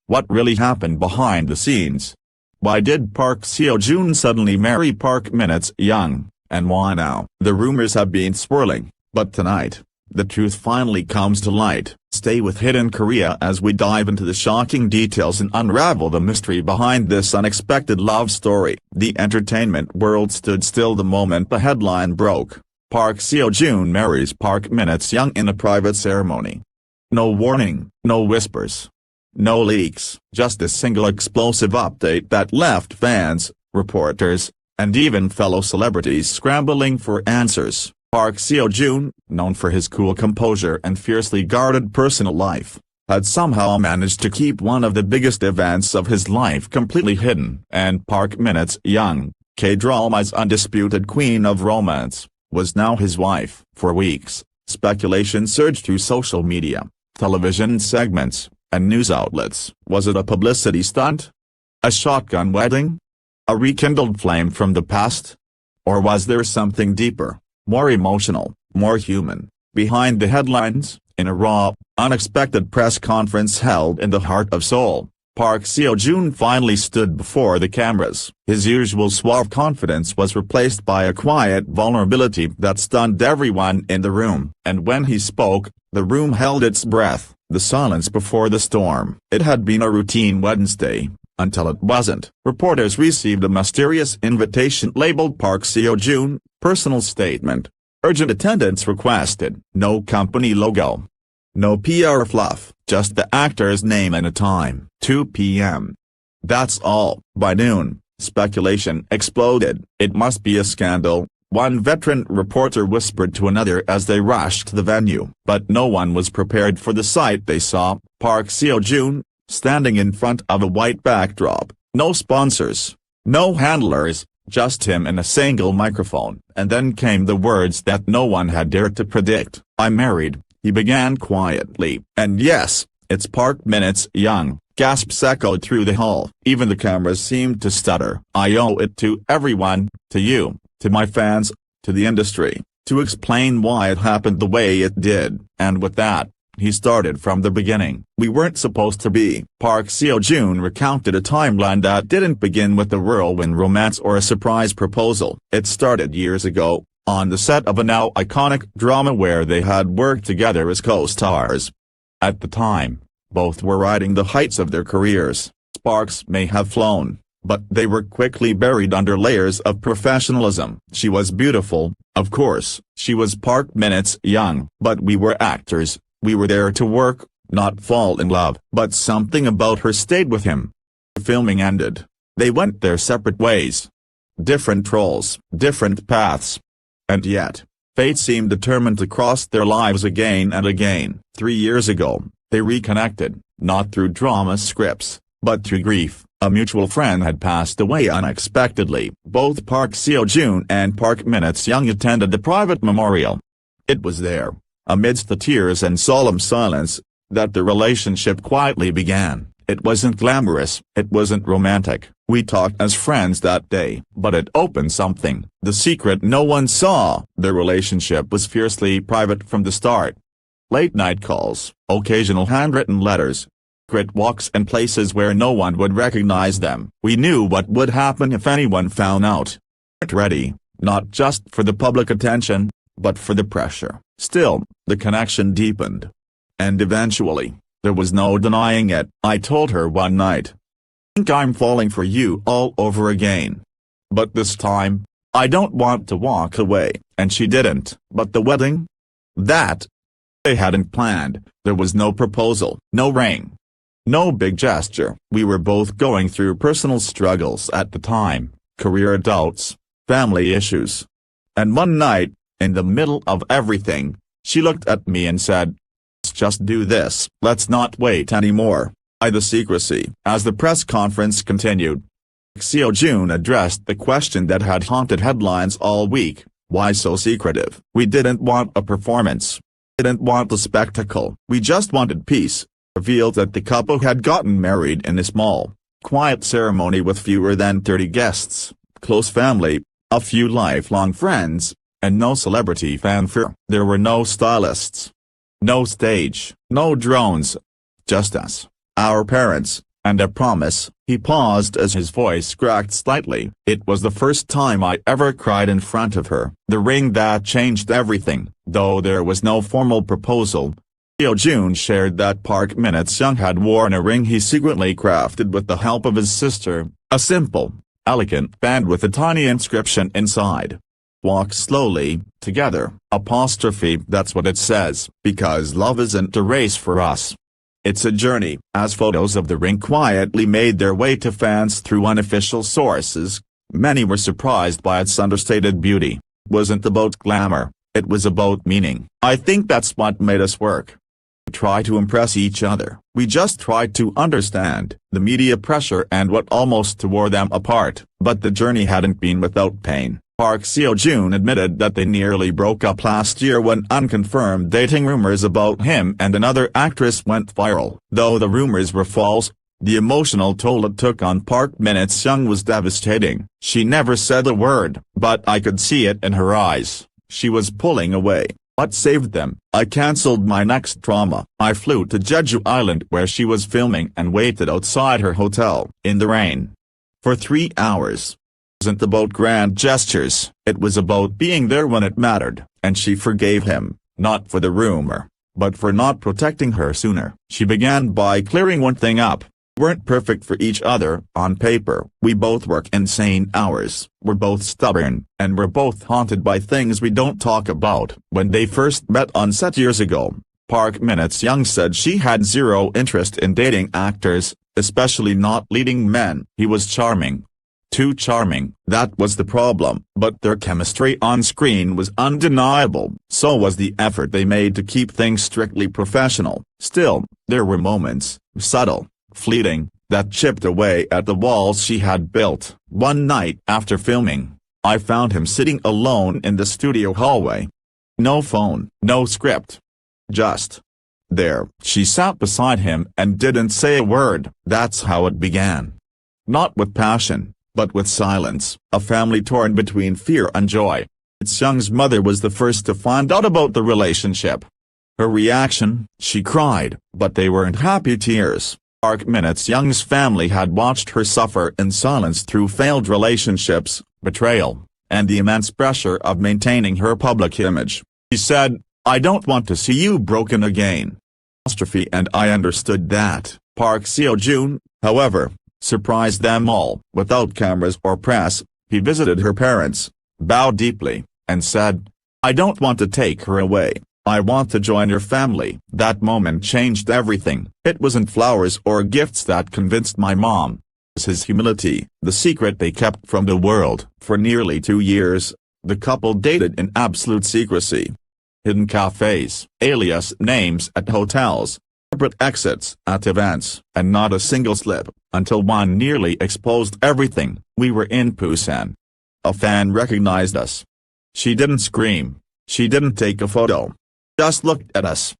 What really happened behind the scenes? Why did Park Seo Joon suddenly marry Park Min-young, and why now? The rumors have been swirling, but tonight, the truth finally comes to light. Stay with Hidden Korea as we dive into the shocking details and unravel the mystery behind this unexpected love story. The entertainment world stood still the moment the headline broke. Park Seo Joon marries Park Min-young in a private ceremony. No warning, no whispers, no leaks, just a single explosive update that left fans, reporters, and even fellow celebrities scrambling for answers. Park Seo Joon, known for his cool composure and fiercely guarded personal life, had somehow managed to keep one of the biggest events of his life completely hidden. And Park Min-young, K-drama's undisputed queen of romance, was now his wife. For weeks, speculation surged through social media, television segments, and news outlets. Was it a publicity stunt? A shotgun wedding? A rekindled flame from the past? Or was there something deeper, more emotional, more human, behind the headlines? In a raw, unexpected press conference held in the heart of Seoul, Park Seo Joon finally stood before the cameras. His usual suave confidence was replaced by a quiet vulnerability that stunned everyone in the room. And when he spoke, the room held its breath, the silence before the storm. It had been a routine Wednesday, until it wasn't. Reporters received a mysterious invitation labeled Park Seo Joon, personal statement, urgent attendance requested. No company logo. No PR fluff, just the actor's name and a time. 2 p.m. That's all. By noon, speculation exploded. It must be a scandal, one veteran reporter whispered to another as they rushed to the venue. But no one was prepared for the sight they saw. Park Seo Joon, standing in front of a white backdrop, no sponsors, no handlers, just him and a single microphone. And then came the words that no one had dared to predict. "I'm married," he began quietly. "And yes, it's Park Min-young," gasps echoed through the hall. Even the cameras seemed to stutter. "I owe it to everyone, to you, to my fans, to the industry, to explain why it happened the way it did." And with that, he started from the beginning. "We weren't supposed to be." Park Seo Joon recounted a timeline that didn't begin with a whirlwind romance or a surprise proposal. It started years ago, on the set of a now iconic drama where they had worked together as co-stars. At the time, both were riding the heights of their careers. Sparks may have flown, but they were quickly buried under layers of professionalism. She was beautiful, of course. She was Park Min-young. But we were actors, we were there to work, not fall in love. But something about her stayed with him. The filming ended. They went their separate ways. Different roles, different paths. And yet, fate seemed determined to cross their lives again and again. 3 years ago, they reconnected, not through drama scripts, but through grief. A mutual friend had passed away unexpectedly. Both Park Seo Joon and Park Min-young attended the private memorial. It was there, amidst the tears and solemn silence, that the relationship quietly began. It wasn't glamorous, it wasn't romantic. We talked as friends that day. But it opened something, the secret no one saw. The relationship was fiercely private from the start. Late-night calls, occasional handwritten letters, secret walks and places where no one would recognize them. We knew what would happen if anyone found out. We weren't ready, not just for the public attention, but for the pressure. Still, the connection deepened. And eventually, there was no denying it. I told her one night, "I think I'm falling for you all over again. But this time, I don't want to walk away." And she didn't. But the wedding? That they hadn't planned. There was no proposal, no ring, no big gesture. We were both going through personal struggles at the time, career adults, family issues. And one night, in the middle of everything, she looked at me and said, "Let's just do this. Let's not wait anymore." The secrecy. As the press conference continued, Seo Joon addressed the question that had haunted headlines all week. Why so secretive? "We didn't want a performance. Didn't want a spectacle. We just wanted peace." Revealed that the couple had gotten married in a small, quiet ceremony with fewer than 30 guests, close family, a few lifelong friends, and no celebrity fanfare. There were no stylists, no stage, no drones. Just us, our parents, And I promise," he paused as his voice cracked slightly, "it was the first time I ever cried in front of her. The ring that changed everything." Though there was no formal proposal, Seo Joon shared that Park Min-young had worn a ring he secretly crafted with the help of his sister, a simple, elegant band with a tiny inscription inside. "Walk slowly, together, apostrophe." That's what it says, because love isn't a race for us. It's a journey. As photos of the ring quietly made their way to fans through unofficial sources, many were surprised by its understated beauty. It wasn't about glamour, it was about meaning. I think that's what made us work. We try to impress each other, we just tried to understand the media pressure and what almost tore them apart. But the journey hadn't been without pain. Park Seo Joon admitted that they nearly broke up last year when unconfirmed dating rumors about him and another actress went viral. Though the rumors were false, the emotional toll it took on Park Min-young was devastating. She never said a word, but I could see it in her eyes. She was pulling away. What saved them? I cancelled my next drama. I flew to Jeju Island where she was filming and waited outside her hotel, in the rain, for 3 hours. It wasn't about grand gestures, it was about being there when it mattered, and she forgave him, not for the rumor, but for not protecting her sooner. She began by clearing one thing up. We weren't perfect for each other, on paper. We both work insane hours, we're both stubborn, and we're both haunted by things we don't talk about. When they first met on set years ago, Park Min-young said she had zero interest in dating actors, especially not leading men. He was charming. Too charming. That was the problem. But their chemistry on screen was undeniable. So was the effort they made to keep things strictly professional. Still, there were moments, subtle, fleeting, that chipped away at the walls she had built. One night after filming, I found him sitting alone in the studio hallway. No phone, no script. Just there. She sat beside him and didn't say a word. That's how it began. Not with passion, but with silence. A family torn between fear and joy. Min-young's mother was the first to find out about the relationship. Her reaction? She cried, but they weren't happy tears. Park Min-young's family had watched her suffer in silence through failed relationships, betrayal, and the immense pressure of maintaining her public image. She said, "I don't want to see you broken again." And I understood that. Park Seo Joon, however, surprised them all. Without cameras or press, he visited her parents, bowed deeply, and said, "I don't want to take her away. I want to join your family." That moment changed everything. It wasn't flowers or gifts that convinced my mom. It was his humility, the secret they kept from the world. For nearly 2 years, the couple dated in absolute secrecy. Hidden cafes, alias names at hotels, separate exits at events, and not a single slip, until one nearly exposed everything. We were in Busan. A fan recognized us. She didn't scream. She didn't take a photo. Just looked at us.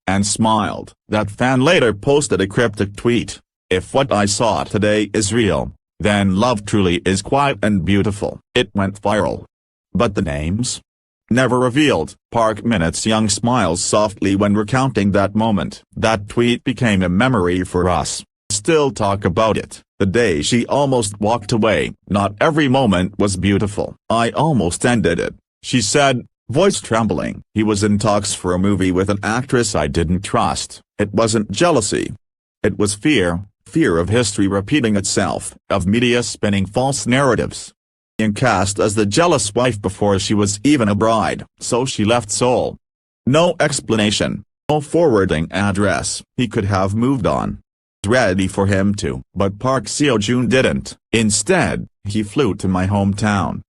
And smiled. That fan later posted a cryptic tweet. "If what I saw today is real, then love truly is quiet and beautiful." It went viral. But the names? Never revealed. Park Min-young smiles softly when recounting that moment. "That tweet became a memory for us. Still talk about it. The day she almost walked away. Not every moment was beautiful. I almost ended it," she said, voice trembling. "He was in talks for a movie with an actress I didn't trust. It wasn't jealousy. It was fear of history repeating itself, of media spinning false narratives. And cast as the jealous wife before she was even a bride. So she left Seoul. No explanation, no forwarding address. He could have moved on. Ready for him to. But Park Seo Joon didn't. Instead, he flew to my hometown.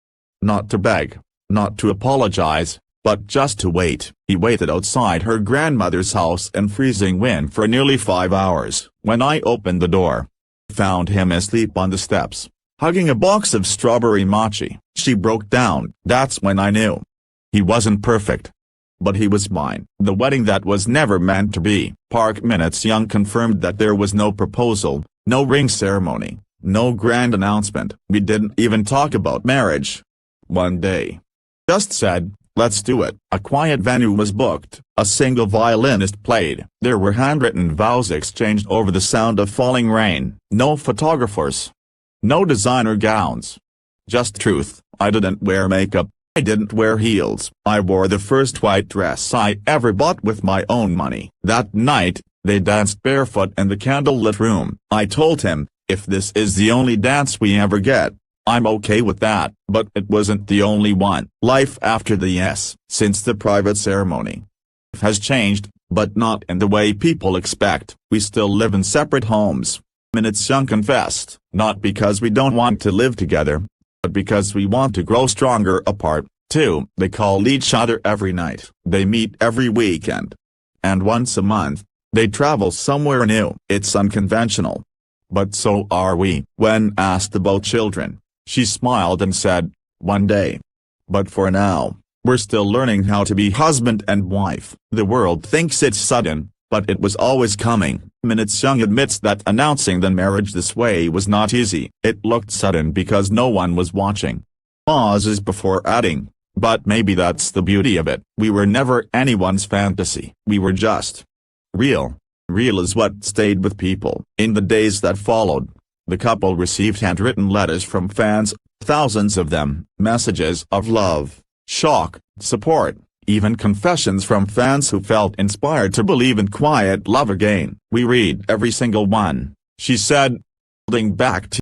Not to beg, not to apologize, but just to wait. He waited outside her grandmother's house in freezing wind for nearly 5 hours. When I opened the door, I found him asleep on the steps, hugging a box of strawberry mochi. She broke down. That's when I knew. He wasn't perfect, but he was mine. The wedding that was never meant to be. Park Min-young confirmed that there was no proposal, no ring ceremony, no grand announcement. We didn't even talk about marriage. One day. Just said, let's do it. A quiet venue was booked, a single violinist played. There were handwritten vows exchanged over the sound of falling rain. No photographers. No designer gowns. Just truth. I didn't wear makeup. I didn't wear heels. I wore the first white dress I ever bought with my own money. That night, they danced barefoot in the candlelit room. I told him, if this is the only dance we ever get, I'm okay with that. But it wasn't the only one. Life after the yes. Since the private ceremony has changed, but not in the way people expect. We still live in separate homes. Minutes Young confessed, not because we don't want to live together, but because we want to grow stronger apart. 2. They call each other every night. They meet every weekend. And once a month, they travel somewhere new. It's unconventional. But so are we. When asked about children, she smiled and said, one day. But for now, we're still learning how to be husband and wife. The world thinks it's sudden, but it was always coming. Minutes Young admits that announcing the marriage this way was not easy. It looked sudden because no one was watching. Pauses before adding, but maybe that's the beauty of it. We were never anyone's fantasy. We were just real. Real is what stayed with people. In the days that followed, the couple received handwritten letters from fans, thousands of them, messages of love, shock, support, even confessions from fans who felt inspired to believe in quiet love again. We read every single one, she said, holding back tears.